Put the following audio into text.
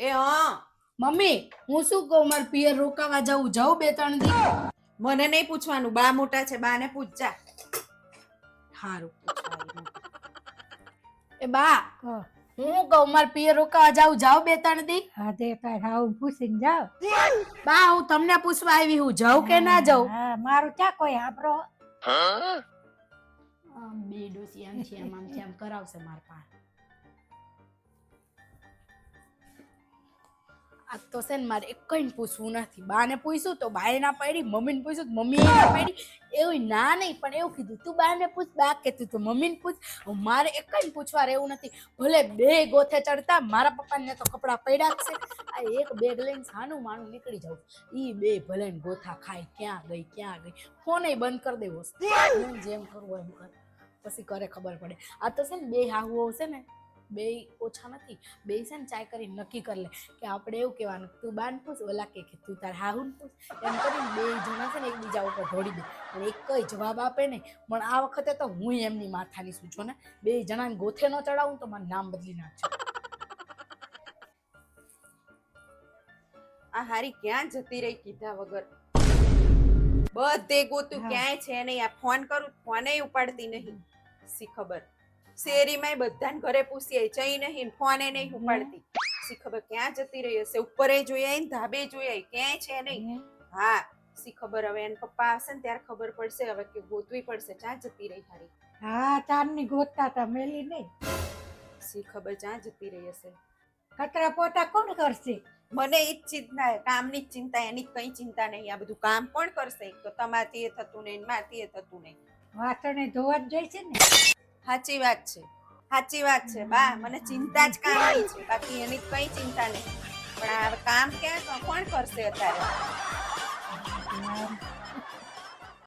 એ હા મમ્મી હું શું કહું માર પિયર રોકાવા જાઉં 2-3 દી મને નહીં પૂછવાનું, બા મોટા છે, બાને પૂછજા. હારું એ બા હું કહું માર પિયર રોકાવા જાઉં 2-3 દી હા તે તાર હાઉ પૂછીને જાવ. બા હું તમને પૂછવા આવી હું જાઉં કે ના જાઉં? હા મારું ક્યાં કોઈ આપરો. બે ડોસી આમ છે આમ કરાવશે માર પાસે. આ તો છે ને મારે એકઈ પૂછવું નથી. બાને પૂછ્યું તો બાએ ના પાડી, મમ્મીને પૂછ્યું તો મમ્મીએ ના પાડી. એવું ના નહીં પણ એવું કીધું તું બાને પૂછ, બા કહેતું તું મમ્મીને પૂછ. મારે એકઈ પૂછવા રહેવું નથી. ભલે બે ગોથે ચડતા મારા પપ્પાને તો કપડાં પડ્યા જ છે. આ એક બેગ લઈને સાનું માનું નીકળી જાઉં. ઈ બે ભલે ને ગોથા ખાય ક્યાં ગઈ. ફોને બંધ કરી દેવો. હું જેમ કરવું એમ કર, પછી કરે ખબર પડે. આ તો છે ને બે હાહુઓ છે ને બે ઓછા નથી. બે છે ને ચાય કરી નક્કી કરી લે કે આપણે એવું કહેવાનું તું બાન પૂછ, ઓલા કે તું તાર હાહુન પૂછ. એમ કરીને બે જણા છે ને એકબીજા ઉપર ઢોળી દે પણ એક કઈ જવાબ આપે નહીં. પણ આ વખતે તો હું એમની માથાની છું છો ને. બે જણાને ગોથે ન ચડાવું તો મારું નામ બદલી નાખજો. આ હારી ક્યાં જતી રહી કીધા વગર? બધે ગોતું ક્યાંય છે નહીં. આ ફોન કરું ફોને ઉપાડતી નહીં. સી ખબર શેરીમાં બધાને ઘરે પૂછીએ જઈ નહીં, ફોને નહીં ઉપાડતી. સી ખબર ક્યાં જતી રહી હશે. ઉપરે જોયા ને ધાબે જોયા ક્યાંય છે નહીં. હા સી ખબર હવે એને પપ્પા આવશે ને ત્યારે ખબર પડશે. હવે કે ગોતવી પડશે ક્યાં જતી રહી હારી. હા ચાંદની ગોતતા તા મેલી નહીં. સી ખબર ક્યાં જતી રહી હશે. કચરા પોતા કોણ કરશે? મને ઈ જ ચિંતા, કામની જ ચિંતા, એની કઈ ચિંતા નહીં. આ બધું કામ કોણ કરશે? તો તમારથી એ થતું નહીં, મારથી એ થતું નહીં. વાસણે ધોવા જ જોઈશે ને. સાચી વાત છે બા. મને ચિંતા જ કામની છે, બાકી એની કઈ ચિંતા નહીં. પણ આ કામ ક્યાં કોણ કરશે અત્યારે?